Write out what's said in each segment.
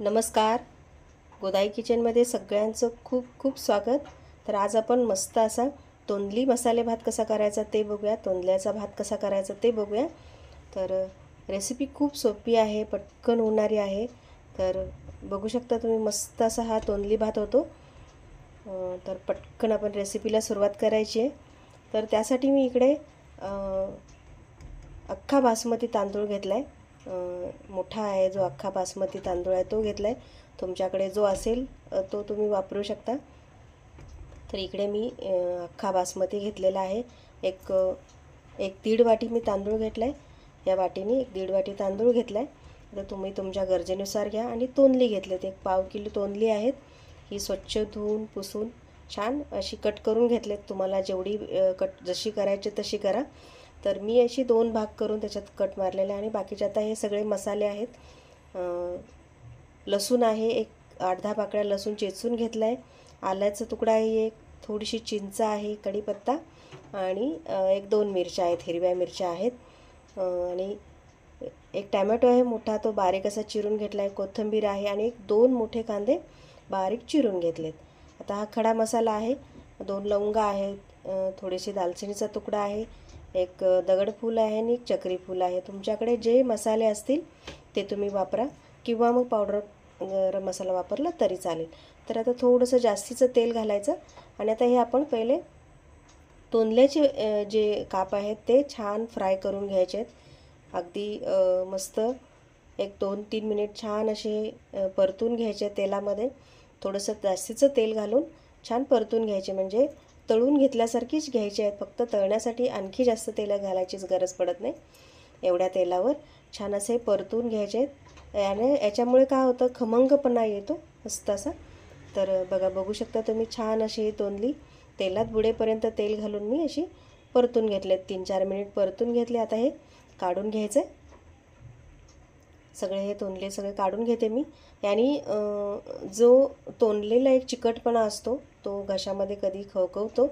नमस्कार. गोदाई किचनमध्ये सगळ्यांचं खूप खूप स्वागत. तर आज आपण मस्त असा तोंडली मसाले भात कसा करायचा ते बघूया. तोंडल्याचा भात कसा करायचा ते बघूया. तर रेसिपी खूप सोपी आहे, पटकन होणारी आहे. तर बघू शकता तुम्ही, मस्त असा हा तोंडली भात होतो. तर पटकन आपण रेसिपीला सुरुवात करायची आहे. तर त्यासाठी मी इकडे अख्खा बासमती तांदूळ घेतला आहे. मोठा आहे जो अख्खा बासमती तांदूळ आहे तो घेतला आहे. तुमच्याकडे जो असेल तो तुम्ही वापरू शकता. तर इकडे मी अख्खा बासमती घेतलेला आहे. एक एक दीड वाटी मी तांदूळ घेतला आहे. या वाटीने एक दीड वाटी तांदूळ घेतला आहे. तर तुम्ही तुमच्या गरजेनुसार घ्या. आणि तोंडली घेतलेत, एक पाव किलो तोंडली आहेत. ही स्वच्छ धुवून पुसून छान अशी कट करून घेतलेत. तुम्हाला जेवढी कट जशी करायची तशी करा. तर मी अशी 2 भाग करून त्याच्यात कट मारलेले आहे. आणि बाकीचे आता हे सगळे मसाले आहेत. लसूण आहे, एक 8-10 पाकळ्या लसूण चेचून घेतला आहे. आल्याचा तुकडा आहे एक, थोडीशी चिंच आहे, कढीपत्ता आणि 1-2 मिरच्या आहेत, हिरव्या मिरच्या आहेत. आणि एक टॅमॅटो आहे मोठा, तो बारीक असा चिरून घेतला आहे. कोथिंबीर आहे आणि 2 मोठे कांदे बारीक चिरून घेतलेत. आता हा खडा मसाला आहे. 2 लवंगा आहेत, थोडीशी दालचिनीचा तुकडा आहे, एक दगडफूल आहे आणि एक चक्री फूल आहे. तुमच्याकडे जे मसाले असतील ते तुम्ही वापरा, किंवा मग पावडर गरम मसाला वापरला तरी चालेल. तर आता थोडंसं जास्तीचं तेल घालायचं. आणि आता हे आपण पहिले तोंडल्याचे जे काप आहेत ते छान फ्राय करून घ्यायचे आहेत. अगदी मस्त 1-2-3 मिनिट छान असे परतून घ्यायचे तेलामध्ये. थोडंसं जास्तीचं तेल घालून छान परतून घ्यायचे, म्हणजे तळून घेतल्यासारखीच घ्यायची आहेत. फक्त तळण्यासाठी आणखी जास्त तेल घालायचीच गरज पडत नाही. एवढ्या तेलावर छान असे परतून घ्यायचे आहेत. आणि याच्यामुळे काय होतं, खमंगपणा येतो मस्त असा. तर बघू शकता तुम्ही, छान अशी तोंडली तेलात बुडेपर्यंत तेल घालून मी अशी परतून घेतलेत. 3-4 मिनिट परतून घेतले. आता हे काढून घ्यायचं आहे. सगळे हे तोंडले सगळे काढून घेते मी. आणि जो तोंडलेला एक चिकटपणा असतो तो घशामध्ये कधी खवखवतो,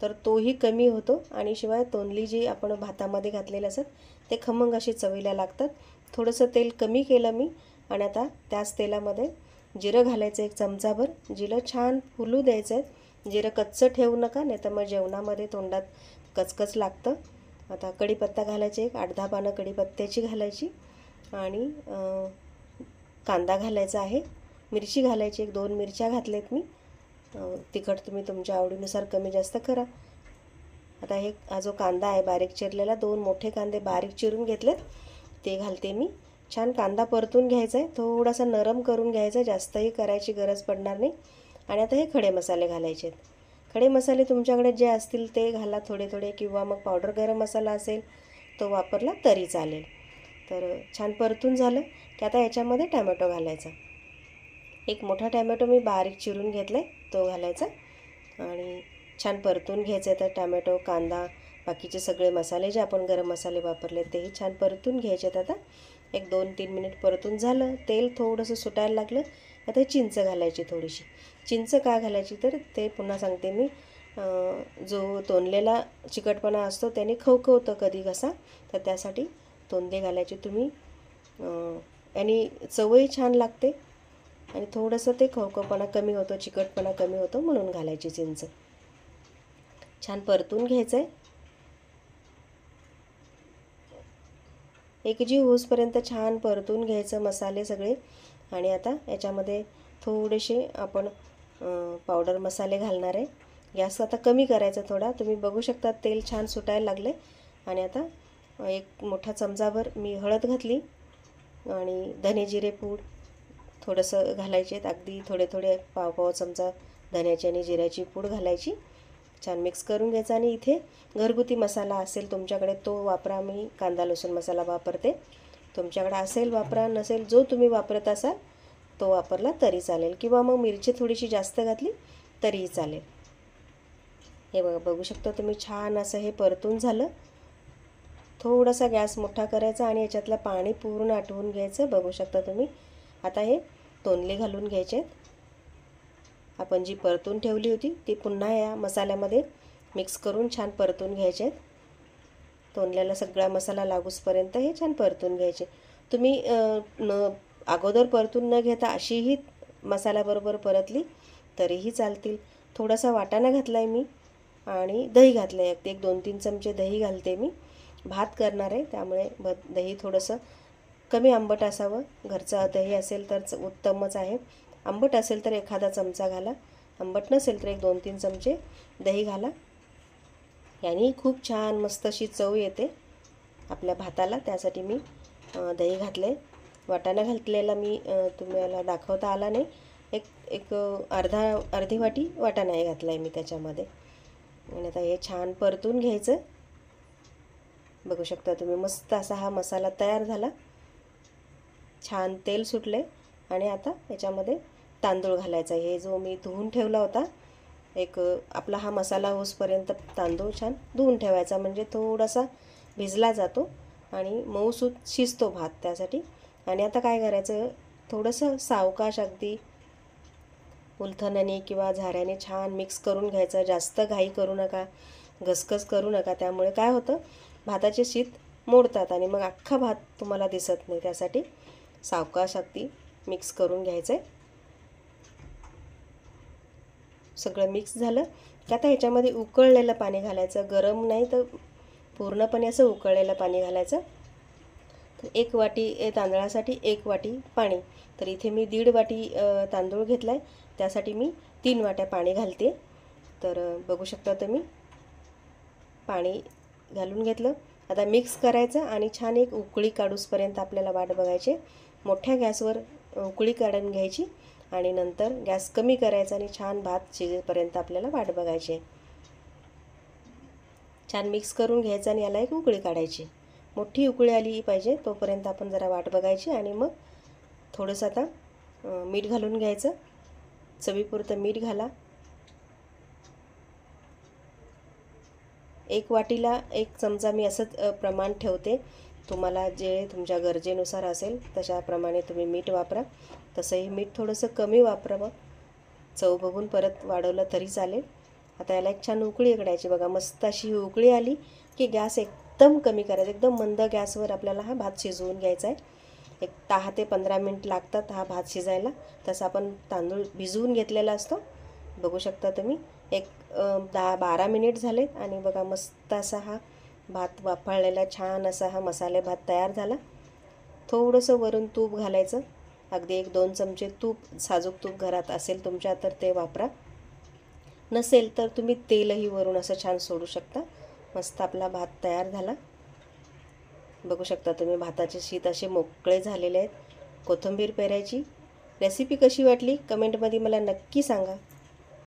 तर तोही कमी होतो. आणि शिवाय तोंडली जी आपण भातामध्ये घातलेले असतात ते खमंग अशी चवीला लागतात. थोडंसं तेल कमी केलं मी. आणि आता त्याच तेलामध्ये जिरं घालायचं, 1 चमचाभर. जिरं छान फुलू द्यायचं आहे. जिरं कच्चं ठेवू नका, नाही तर मग जेवणामध्ये तोंडात कचकच लागतं. आता कढीपत्ता घालायचे, एक 8-10 पानं कढीपत्त्याची घालायची. आणि कांदा घालायचा आहे. मिरची घालायची, 1-2 मिरच्या घातलेत मी. तिखट तुम्ही तुमच्या आवडीनुसार कमी जास्त करा. आता हा जो कांदा आहे बारीक चिरलेला, 2 मोठे कांदे बारीक चिरून घेतलेत ते घालते मी. छान कांदा परतून घ्यायचा आहे, थोडासा नरम करून घ्यायचा, जास्तही करायची गरज पडणार नाही. आणि आता हे खडे मसाले घालायचे आहेत. खडे मसाले तुमच्याकडे जे असतील ते घाला थोडे थोडे, किंवा मग पावडर गरम मसाला असेल तो वापरला तरी चालेल. तर छान परतून झालं की आता याच्यामध्ये टॅमॅटो घालायचा. एक मोठा टॅमॅटो मी बारीक चिरून घेतला आहे, तो घालायचा. आणि छान परतून घ्यायचं आहे. तर टॅमॅटो, कांदा, बाकीचे सगळे मसाले जे आपण गरम मसाले वापरले तेही छान परतून घ्यायचे आहेत. आता 1-2-3 मिनिट परतून झालं, तेल थोडंसं सुटायला लागलं. आता चिंच घालायची थोडीशी. चिंच का घालायची तर ते पुन्हा सांगते मी, जो तोंडलेला चिकटपणा असतो त्याने खवखवतं कधी घसा, तर त्यासाठी तोंडले घालायचे तुम्ही. आणि चवही छान लागते. आणि थोडंसं ते खवखवपणा कमी होतो, चिकटपणा कमी होतो, म्हणून घालायची चिंच. छान परतून घ्यायचं आहे. एकजीव होईपर्यंत छान परतून घ्यायचं मसाले सगळे. आणि आता याच्यामध्ये थोडेसे आपण पावडर मसाले घालणार आहे. गॅस आता कमी करायचा थोडा. तुम्ही बघू शकता तेल छान सुटायला लागले. आणि आता 1 मोठा चमचाभर मी हळद घातली. आणि धने जिरे पूड थोडंसं घालायचे आहेत, अगदी थोडे थोडे, पाव चमचा धन्याची आणि जिऱ्याची पूड घालायची. छान मिक्स करून घ्यायचं. आणि इथे घरगुती मसाला असेल तुमच्याकडे तो वापरा. मी कांदा लसूण मसाला वापरते. तुमच्याकडे असेल वापरा, नसेल जो तुम्ही वापरत असाल तो वापरला तरी चालेल, किंवा मग मिरची थोडीशी जास्त घातली तरीही चालेल. हे बघू शकता तुम्ही, छान असं हे परतून झालं. थोडासा गॅस मोठा करायचा आणि याच्यातलं पाणी पूर्ण आटवून घ्यायचं. बघू शकता तुम्ही. आता हे तोंडले घालून घ्यायचे आहेत. आपण जी परतून ठेवली होती ती पुन्हा या मसाल्यामध्ये मिक्स करून छान परतून घ्यायचे आहेत. तोंडल्याला सगळा मसाला लागूसपर्यंत हे छान परतून घ्यायचे. तुम्ही अगोदर परतून न घेता अशीही मसाल्याबरोबर परतली तरीही चालतील. थोडासा वाटाणा घातला आहे मी आणि दही घातलं आहे. एक 2-3 चमचे दही घालते मी. भात करणार आहे त्यामुळे दही थोडंसं कमी आंबट असावं. घरचं दही असेल तर उत्तमच आहे. आंबट असेल तर एखादा चमचा घाला, आंबट नसेल तर एक 2-3 चमचे दही घाला. याने खूप छान मस्त अशी चव येते आपल्या भाताला. त्यासाठी मी दही घातलं आहे. वाटाणा घातलेला मी तुम्हाला दाखवता आला नाही. एक एक अर्धी वाटी वाटाणा घातला आहे मी त्याच्यामध्ये. आणि आता हे छान परतून घ्यायचं. बघू शकता तुम्ही मस्त असा हा मसाला तयार झाला. छान तेल सुटले आणि आता याच्यामध्ये तांदूळ घालायचा. हे जो मी धुवून ठेवला होता एक आपला हा मसाला होसपर्यंत तांदूळ छान धुवून ठेवायचा, म्हणजे थोडासा भिजला जातो आणि मऊसूत शिजतो भात त्यासाठी. आणि आता काय करायचं, थोडंसं सावकाश अगदी उलथण्याने किंवा झाऱ्याने छान मिक्स करून घ्यायचं. जास्त घाई करू नका, घसघस करू नका. त्यामुळे काय होतं, भाताचे शीत मोडतात आणि मग अख्खा भात तुम्हाला दिसत नाही. त्यासाठी सावकाश अगदी मिक्स करून घ्यायचं आहे. सगळं मिक्स झालं की आता ह्याच्यामध्ये उकळलेलं पाणी घालायचं. गरम नाही तर पूर्णपणे असं उकळलेलं पाणी घालायचं. तर 1 वाटी तांदळासाठी 1 वाटी पाणी. तर इथे मी 1.5 वाटी तांदूळ घेतला आहे, त्यासाठी मी 3 वाट्या पाणी घालते. तर बघू शकता तुम्ही पाणी घालून घेतलं. आता मिक्स करायचं आणि छान एक उकळी काढूसपर्यंत आपल्याला वाट बघायची. मोठ्या गॅसवर उकळी काढून घ्यायची आणि नंतर गॅस कमी करायचा आणि छान भात शिजेपर्यंत आपल्याला वाट बघायची. छान मिक्स करून घ्यायचं आणि याला एक उकळी काढायची. मोठी उकळी आली पाहिजे तोपर्यंत आपण जरा वाट बघायची. आणि मग थोडंसं आता मीठ घालून घ्यायचं. चवीपुरतं मीठ घाला. 1 वाटीला 1 चमचा मी असं प्रमाण ठेवते. तुम्हाला जे तुमच्या गरजेनुसार असेल तशाप्रमाणे तुम्ही मीठ वापरा. तसंही मीठ थोडंसं कमी वापरावं, चव बघून परत वाढवलं तरी चालेल. आता याला एक छान उकळी काढायची. बघा मस्त अशी उकळी आली की गॅस एकदम कमी करायचा. एकदम मंद गॅसवर आपल्याला हा भात शिजवून घ्यायचा आहे. एक 10 ते 15 मिनिट लागतात हा भात शिजायला. तसं आपण तांदूळ भिजवून घेतलेला असतो. बघू शकता तुम्ही एक 10-12 मिनिट झालेत आणि बघा मस्त असा हा भात वाफळलेला छान असा हा मसाले भात तयार झाला. थोडंसं वरून तूप घालायचं. अगदी 1-2 चमचे तूप, साजूक तूप घरात असेल तुमच्या तर ते वापरा. नसेल तर तुम्ही तेलही वरून असं छान सोडू शकता. मस्त आपला भात तयार झाला. बघू शकता तुम्ही भाताचे शीत असे मोकळे झालेले आहेत. कोथिंबीर पेरायची. रेसिपी कशी वाटली कमेंटमध्ये मला नक्की सांगा.